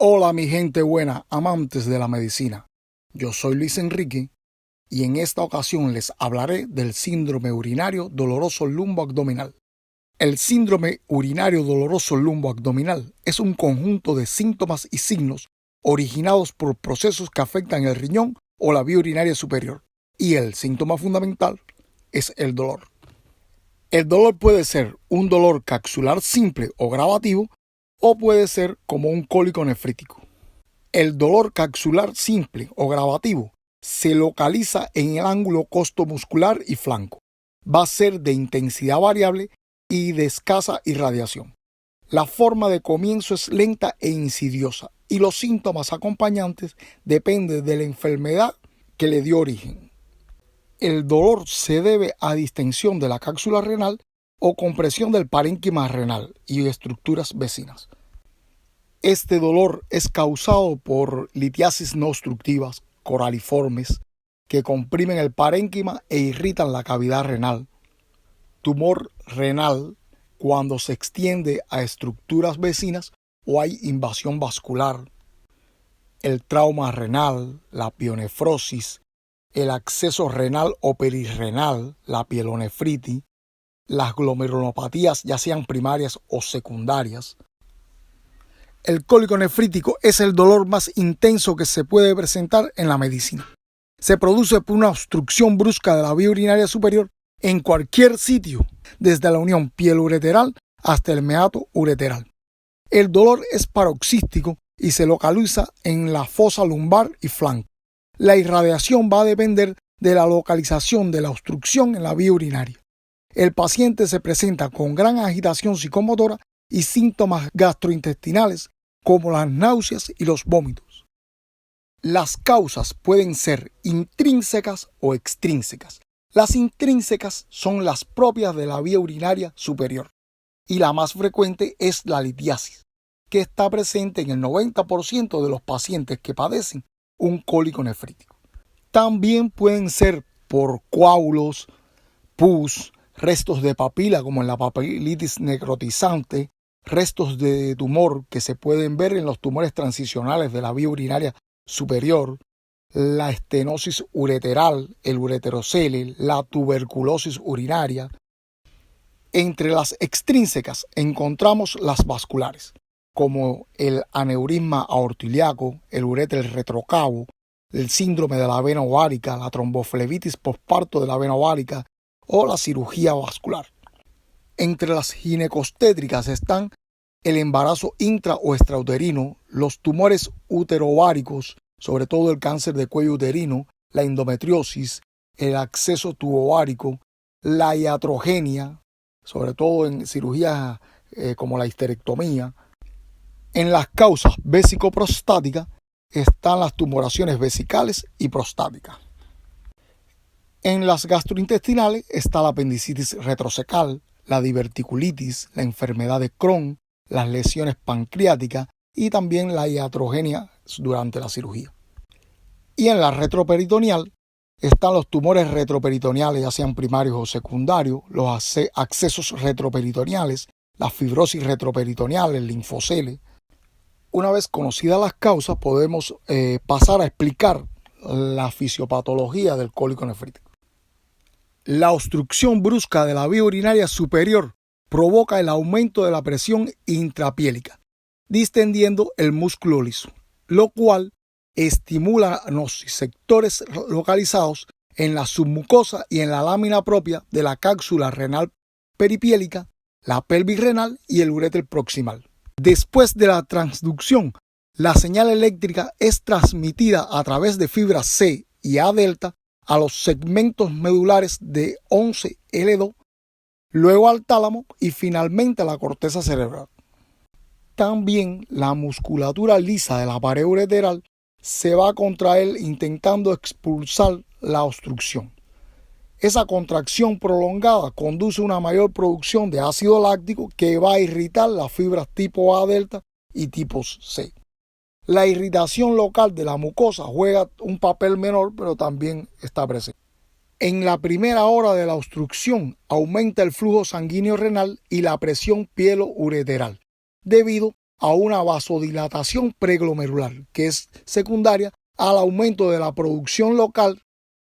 Hola mi gente buena, amantes de la medicina. Yo soy Luis Enrique y en esta ocasión les hablaré del síndrome urinario doloroso lumboabdominal. El síndrome urinario doloroso lumboabdominal es un conjunto de síntomas y signos originados por procesos que afectan el riñón o la vía urinaria superior, y el síntoma fundamental es el dolor. El dolor puede ser un dolor capsular simple o gravativo, o puede ser como un cólico nefrítico. El dolor capsular simple o gravativo se localiza en el ángulo costomuscular y flanco. Va a ser de intensidad variable y de escasa irradiación. La forma de comienzo es lenta e insidiosa y los síntomas acompañantes dependen de la enfermedad que le dio origen. El dolor se debe a distensión de la cápsula renal o compresión del parénquima renal y estructuras vecinas. Este dolor es causado por litiasis no obstructivas, coraliformes, que comprimen el parénquima e irritan la cavidad renal. Tumor renal cuando se extiende a estructuras vecinas o hay invasión vascular. El trauma renal, la pionefrosis, el acceso renal o perirrenal, la pielonefritis, las glomerulopatías ya sean primarias o secundarias. El cólico nefrítico es el dolor más intenso que se puede presentar en la medicina. Se produce por una obstrucción brusca de la vía urinaria superior en cualquier sitio, desde la unión pielo-ureteral hasta el meato ureteral. El dolor es paroxístico y se localiza en la fosa lumbar y flanco. La irradiación va a depender de la localización de la obstrucción en la vía urinaria. El paciente se presenta con gran agitación psicomotora y síntomas gastrointestinales como las náuseas y los vómitos. Las causas pueden ser intrínsecas o extrínsecas. Las intrínsecas son las propias de la vía urinaria superior y la más frecuente es la litiasis, que está presente en el 90% de los pacientes que padecen un cólico nefrítico. También pueden ser por coágulos, pus, restos de papila como en la papilitis necrotizante, restos de tumor que se pueden ver en los tumores transicionales de la vía urinaria superior, la estenosis ureteral, el ureterocele, la tuberculosis urinaria. Entre las extrínsecas encontramos las vasculares, como el aneurisma aortoiliaco, el uréter retrocavo, el síndrome de la vena ovárica, la tromboflebitis posparto de la vena ovárica o la cirugía vascular. Entre las ginecostétricas están el embarazo intra o extrauterino, los tumores uterováricos, sobre todo el cáncer de cuello uterino, la endometriosis, el acceso tubovárico, la iatrogenia, sobre todo en cirugías como la histerectomía. En las causas vésico-prostáticas están las tumoraciones vesicales y prostáticas. En las gastrointestinales está la apendicitis retrocecal, la diverticulitis, la enfermedad de Crohn, las lesiones pancreáticas y también la iatrogenia durante la cirugía. Y en la retroperitoneal están los tumores retroperitoneales, ya sean primarios o secundarios, los accesos retroperitoneales, la fibrosis retroperitoneal, el linfocele. Una vez conocidas las causas, podemos pasar a explicar la fisiopatología del cólico nefrítico. La obstrucción brusca de la vía urinaria superior provoca el aumento de la presión intrapiélica, distendiendo el músculo liso, lo cual estimula los sectores localizados en la submucosa y en la lámina propia de la cápsula renal peripiélica, la pelvis renal y el uréter proximal. Después de la transducción, la señal eléctrica es transmitida a través de fibras C y A delta a los segmentos medulares de 11L2, luego al tálamo y finalmente a la corteza cerebral. También la musculatura lisa de la pared ureteral se va a contraer intentando expulsar la obstrucción. Esa contracción prolongada conduce a una mayor producción de ácido láctico que va a irritar las fibras tipo A delta y tipo C. La irritación local de la mucosa juega un papel menor, pero también está presente. En la primera hora de la obstrucción aumenta el flujo sanguíneo renal y la presión pielo-ureteral, debido a una vasodilatación preglomerular, que es secundaria al aumento de la producción local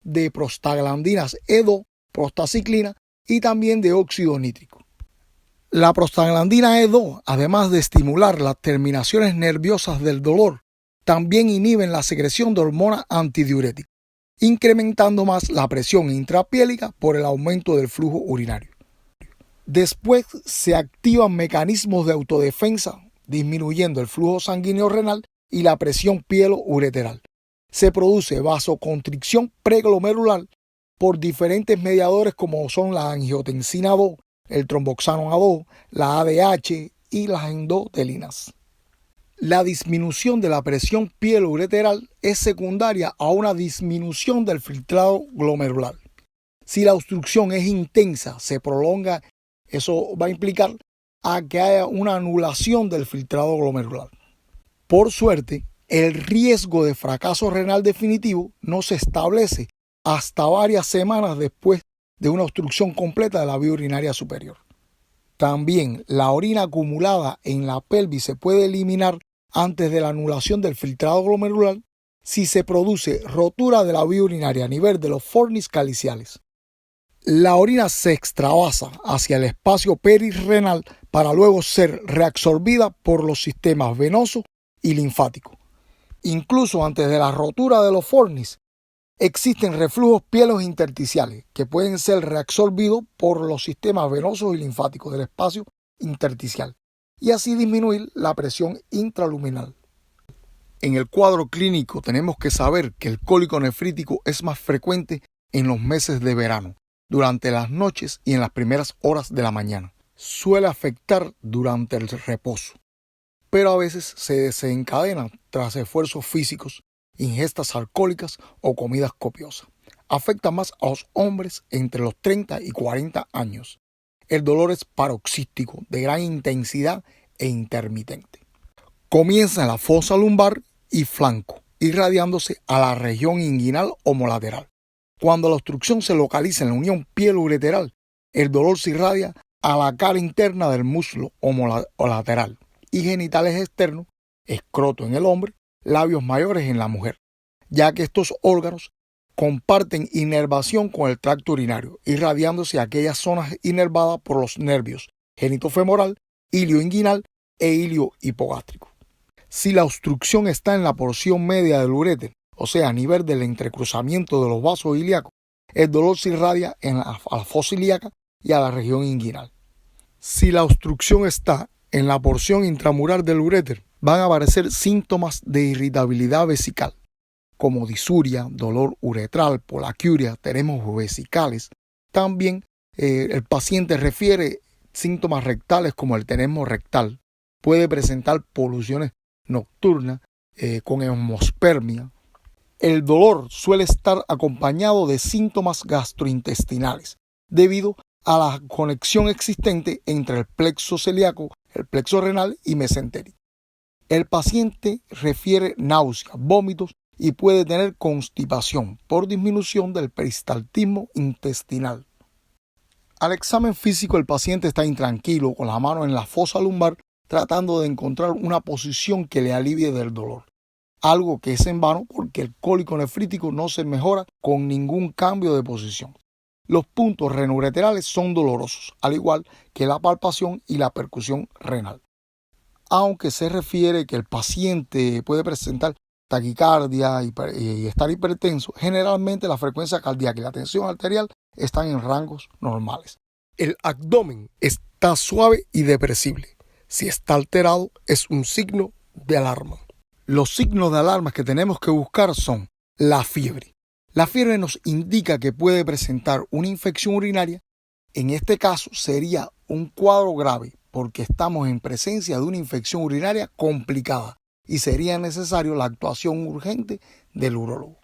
de prostaglandinas E2, prostaciclina y también de óxido nítrico. La prostaglandina E2, además de estimular las terminaciones nerviosas del dolor, también inhiben la secreción de hormonas antidiuréticas, incrementando más la presión intrapiélica por el aumento del flujo urinario. Después se activan mecanismos de autodefensa, disminuyendo el flujo sanguíneo renal y la presión pielo-ureteral. Se produce vasoconstricción preglomerular por diferentes mediadores como son la angiotensina 2, el tromboxano A2, la ADH y las endotelinas. La disminución de la presión pielo-ureteral es secundaria a una disminución del filtrado glomerular. Si la obstrucción es intensa, se prolonga, eso va a implicar a que haya una anulación del filtrado glomerular. Por suerte, el riesgo de fracaso renal definitivo no se establece hasta varias semanas después de una obstrucción completa de la vía urinaria superior. También la orina acumulada en la pelvis se puede eliminar antes de la anulación del filtrado glomerular si se produce rotura de la vía urinaria a nivel de los fornis caliciales. La orina se extravasa hacia el espacio perirrenal para luego ser reabsorbida por los sistemas venoso y linfático. Incluso antes de la rotura de los fornis, existen reflujos pielos intersticiales que pueden ser reabsorbidos por los sistemas venosos y linfáticos del espacio intersticial y así disminuir la presión intraluminal. En el cuadro clínico tenemos que saber que el cólico nefrítico es más frecuente en los meses de verano, durante las noches y en las primeras horas de la mañana. Suele afectar durante el reposo, pero a veces se desencadena tras esfuerzos físicos, ingestas alcohólicas o comidas copiosas. Afecta más a los hombres entre los 30 y 40 años. El dolor es paroxístico, de gran intensidad e intermitente. Comienza en la fosa lumbar y flanco, irradiándose a la región inguinal homolateral. Cuando la obstrucción se localiza en la unión pielo-ureteral, el dolor se irradia a la cara interna del muslo homolateral y genitales externos, escroto en el hombre, labios mayores en la mujer, ya que estos órganos comparten inervación con el tracto urinario, irradiándose a aquellas zonas inervadas por los nervios genitofemoral, ilio inguinal e ilio hipogástrico. Si la obstrucción está en la porción media del uréter, o sea, a nivel del entrecruzamiento de los vasos ilíacos, el dolor se irradia a la fosa ilíaca y a la región inguinal. Si la obstrucción está en la porción intramural del uréter, van a aparecer síntomas de irritabilidad vesical, como disuria, dolor uretral, polaquiuria, tenemos vesicales. También el paciente refiere síntomas rectales como el tenesmo rectal. Puede presentar poluciones nocturnas con hemospermia. El dolor suele estar acompañado de síntomas gastrointestinales debido a la conexión existente entre el plexo celíaco, el plexo renal y mesentérico. El paciente refiere náuseas, vómitos y puede tener constipación por disminución del peristaltismo intestinal. Al examen físico el paciente está intranquilo con la mano en la fosa lumbar tratando de encontrar una posición que le alivie del dolor. Algo que es en vano porque el cólico nefrítico no se mejora con ningún cambio de posición. Los puntos renoureterales son dolorosos, al igual que la palpación y la percusión renal. Aunque se refiere que el paciente puede presentar taquicardia y estar hipertenso, generalmente la frecuencia cardíaca y la tensión arterial están en rangos normales. El abdomen está suave y depresible. Si está alterado, es un signo de alarma. Los signos de alarma que tenemos que buscar son la fiebre. La fiebre nos indica que puede presentar una infección urinaria. En este caso sería un cuadro grave porque estamos en presencia de una infección urinaria complicada y sería necesario la actuación urgente del urólogo.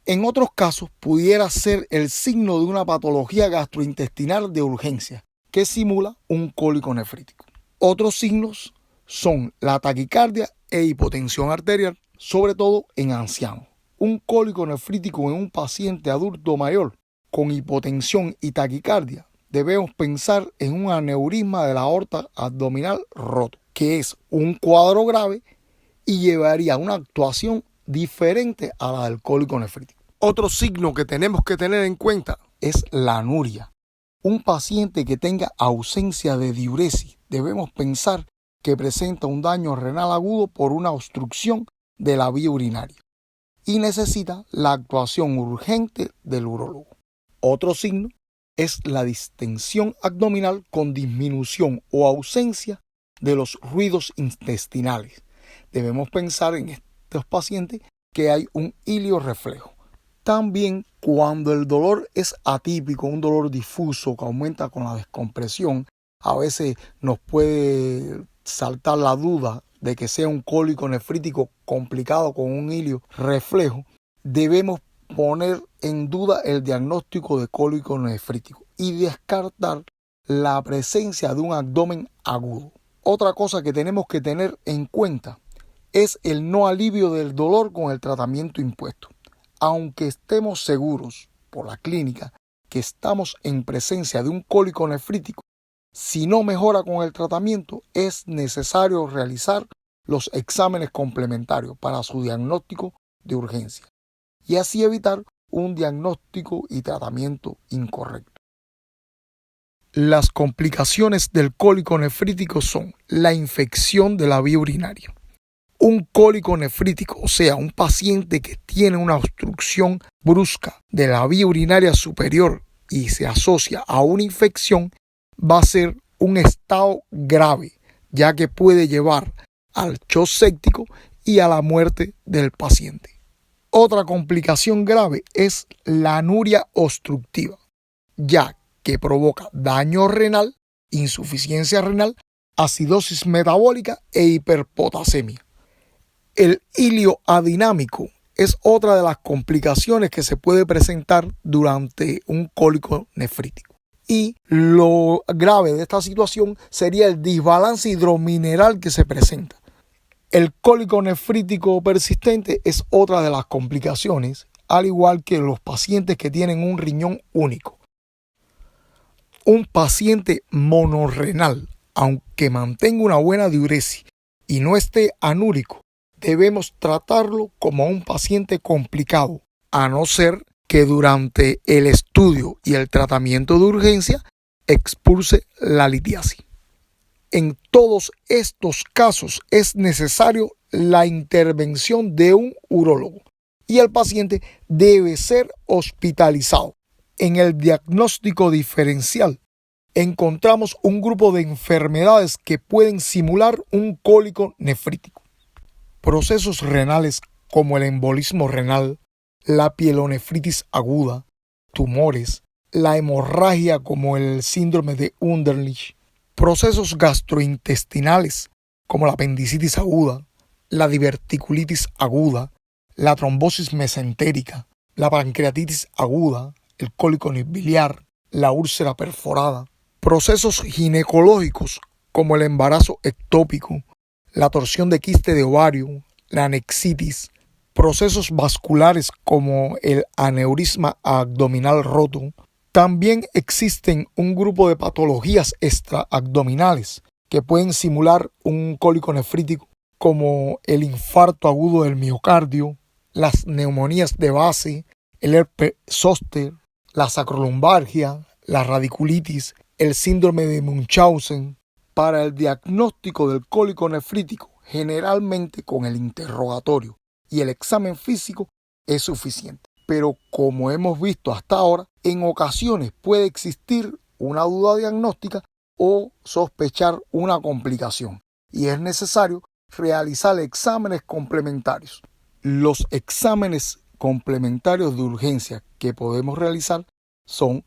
En otros casos pudiera ser el signo de una patología gastrointestinal de urgencia que simula un cólico nefrítico. Otros signos son la taquicardia e hipotensión arterial, sobre todo en ancianos. Un cólico nefrítico en un paciente adulto mayor con hipotensión y taquicardia, debemos pensar en un aneurisma de la aorta abdominal roto, que es un cuadro grave y llevaría a una actuación diferente a la del cólico nefrítico. Otro signo que tenemos que tener en cuenta es la anuria. Un paciente que tenga ausencia de diuresis, debemos pensar que presenta un daño renal agudo por una obstrucción de la vía urinaria y necesita la actuación urgente del urólogo. Otro signo es la distensión abdominal con disminución o ausencia de los ruidos intestinales. Debemos pensar en estos pacientes que hay un iliorreflejo. También cuando el dolor es atípico, un dolor difuso que aumenta con la descompresión, a veces nos puede saltar la duda de que sea un cólico nefrítico complicado con un iliorreflejo. Debemos poner en duda el diagnóstico de cólico nefrítico y descartar la presencia de un abdomen agudo. Otra cosa que tenemos que tener en cuenta es el no alivio del dolor con el tratamiento impuesto. Aunque estemos seguros por la clínica que estamos en presencia de un cólico nefrítico, si no mejora con el tratamiento, es necesario realizar los exámenes complementarios para su diagnóstico de urgencia y así evitar un diagnóstico y tratamiento incorrecto. Las complicaciones del cólico nefrítico son la infección de la vía urinaria. Un cólico nefrítico, o sea, un paciente que tiene una obstrucción brusca de la vía urinaria superior y se asocia a una infección, va a ser un estado grave, ya que puede llevar al shock séptico y a la muerte del paciente. Otra complicación grave es la anuria obstructiva, ya que provoca daño renal, insuficiencia renal, acidosis metabólica e hiperpotasemia. El hilio adinámico es otra de las complicaciones que se puede presentar durante un cólico nefrítico. Y lo grave de esta situación sería el desbalance hidromineral que se presenta. El cólico nefrítico persistente es otra de las complicaciones, al igual que los pacientes que tienen un riñón único. Un paciente monorrenal, aunque mantenga una buena diuresis y no esté anúrico, debemos tratarlo como un paciente complicado, a no ser que durante el estudio y el tratamiento de urgencia expulse la litiasis. En todos estos casos es necesario la intervención de un urólogo y el paciente debe ser hospitalizado. En el diagnóstico diferencial encontramos un grupo de enfermedades que pueden simular un cólico nefrítico. Procesos renales como el embolismo renal, la pielonefritis aguda, tumores, la hemorragia como el síndrome de Wunderlich, procesos gastrointestinales como la apendicitis aguda, la diverticulitis aguda, la trombosis mesentérica, la pancreatitis aguda, el cólico biliar, la úlcera perforada, procesos ginecológicos como el embarazo ectópico, la torsión de quiste de ovario, la anexitis, procesos vasculares como el aneurisma abdominal roto. También existen un grupo de patologías extraabdominales que pueden simular un cólico nefrítico, como el infarto agudo del miocardio, las neumonías de base, el herpes zóster, la sacrolumbalgia, la radiculitis, el síndrome de Munchausen. Para el diagnóstico del cólico nefrítico, generalmente con el interrogatorio y el examen físico es suficiente. Pero como hemos visto hasta ahora, en ocasiones puede existir una duda diagnóstica o sospechar una complicación y es necesario realizar exámenes complementarios. Los exámenes complementarios de urgencia que podemos realizar son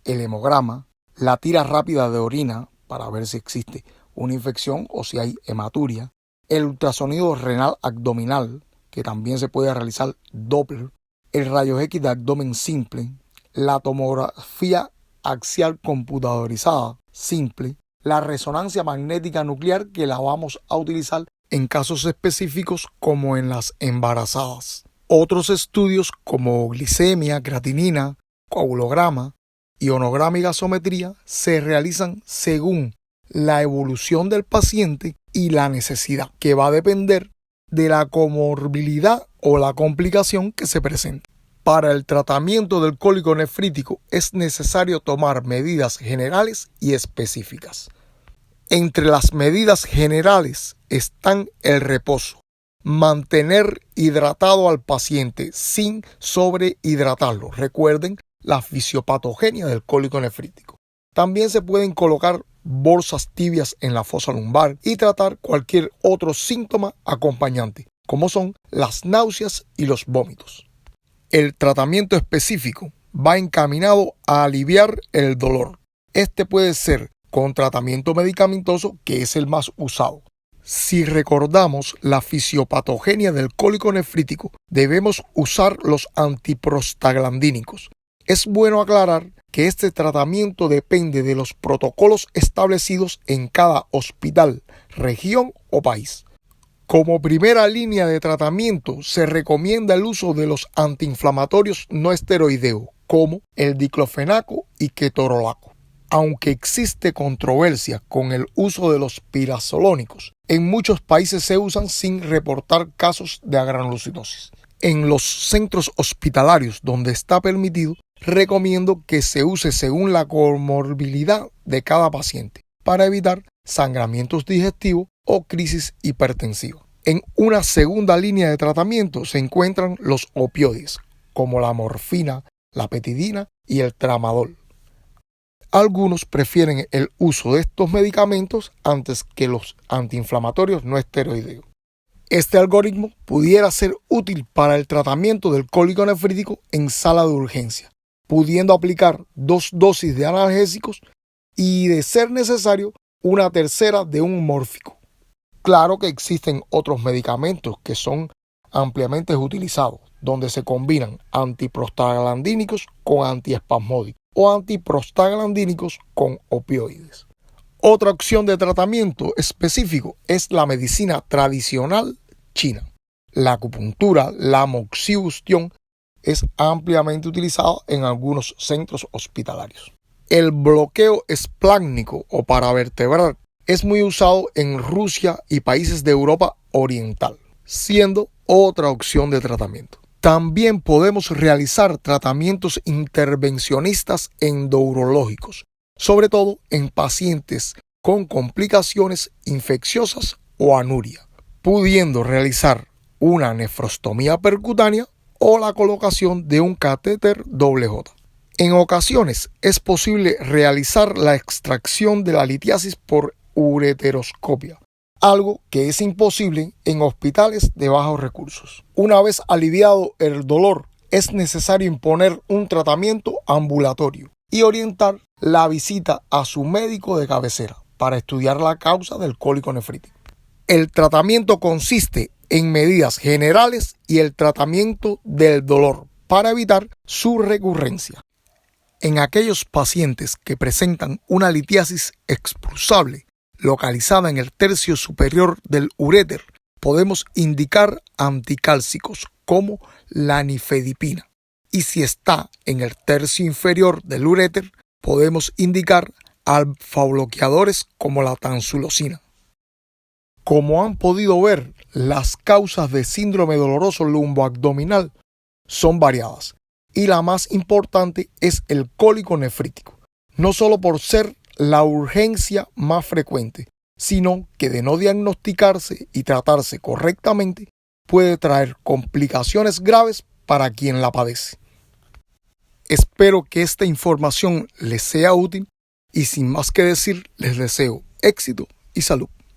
el hemograma, la tira rápida de orina para ver si existe una infección o si hay hematuria, el ultrasonido renal abdominal, que también se puede realizar Doppler, el rayos X de abdomen simple, la tomografía axial computadorizada simple, la resonancia magnética nuclear que la vamos a utilizar en casos específicos como en las embarazadas. Otros estudios como glicemia, creatinina, coagulograma, ionograma y gasometría se realizan según la evolución del paciente y la necesidad, que va a depender de la comorbilidad o la complicación que se presente. Para el tratamiento del cólico nefrítico es necesario tomar medidas generales y específicas. Entre las medidas generales están el reposo, mantener hidratado al paciente sin sobrehidratarlo. Recuerden la fisiopatogenia del cólico nefrítico. También se pueden colocar bolsas tibias en la fosa lumbar y tratar cualquier otro síntoma acompañante, como son las náuseas y los vómitos. El tratamiento específico va encaminado a aliviar el dolor. Este puede ser con tratamiento medicamentoso, que es el más usado. Si recordamos la fisiopatogenia del cólico nefrítico, debemos usar los antiprostaglandínicos. Es bueno aclarar que este tratamiento depende de los protocolos establecidos en cada hospital, región o país. Como primera línea de tratamiento se recomienda el uso de los antiinflamatorios no esteroideos, como el diclofenaco y ketorolaco. Aunque existe controversia con el uso de los pirazolónicos, en muchos países se usan sin reportar casos de agranulocitosis. En los centros hospitalarios donde está permitido, recomiendo que se use según la comorbilidad de cada paciente para evitar sangramientos digestivos o crisis hipertensiva. En una segunda línea de tratamiento se encuentran los opioides, como la morfina, la petidina y el tramadol. Algunos prefieren el uso de estos medicamentos antes que los antiinflamatorios no esteroideos. Este algoritmo pudiera ser útil para el tratamiento del cólico nefrítico en sala de urgencia, pudiendo aplicar 2 dosis de analgésicos y, de ser necesario, una tercera de un mórfico. Claro que existen otros medicamentos que son ampliamente utilizados, donde se combinan antiprostaglandínicos con antiespasmódicos o antiprostaglandínicos con opioides. Otra opción de tratamiento específico es la medicina tradicional china. La acupuntura, la moxibustión, es ampliamente utilizada en algunos centros hospitalarios. El bloqueo esplácnico o paravertebral es muy usado en Rusia y países de Europa Oriental, siendo otra opción de tratamiento. También podemos realizar tratamientos intervencionistas endourológicos, sobre todo en pacientes con complicaciones infecciosas o anuria, pudiendo realizar una nefrostomía percutánea o la colocación de un catéter WJ. En ocasiones es posible realizar la extracción de la litiasis por ureteroscopia, algo que es imposible en hospitales de bajos recursos. Una vez aliviado el dolor, es necesario imponer un tratamiento ambulatorio y orientar la visita a su médico de cabecera para estudiar la causa del cólico nefrítico. El tratamiento consiste en medidas generales y el tratamiento del dolor para evitar su recurrencia. En aquellos pacientes que presentan una litiasis expulsable localizada en el tercio superior del uréter, podemos indicar anticálcicos como la nifedipina. Y si está en el tercio inferior del uréter, podemos indicar alfa-bloqueadores como la tansulosina. Como han podido ver, las causas de síndrome doloroso lumboabdominal son variadas y la más importante es el cólico nefrítico, no solo por ser la urgencia más frecuente, sino que de no diagnosticarse y tratarse correctamente puede traer complicaciones graves para quien la padece. Espero que esta información les sea útil y sin más que decir les deseo éxito y salud.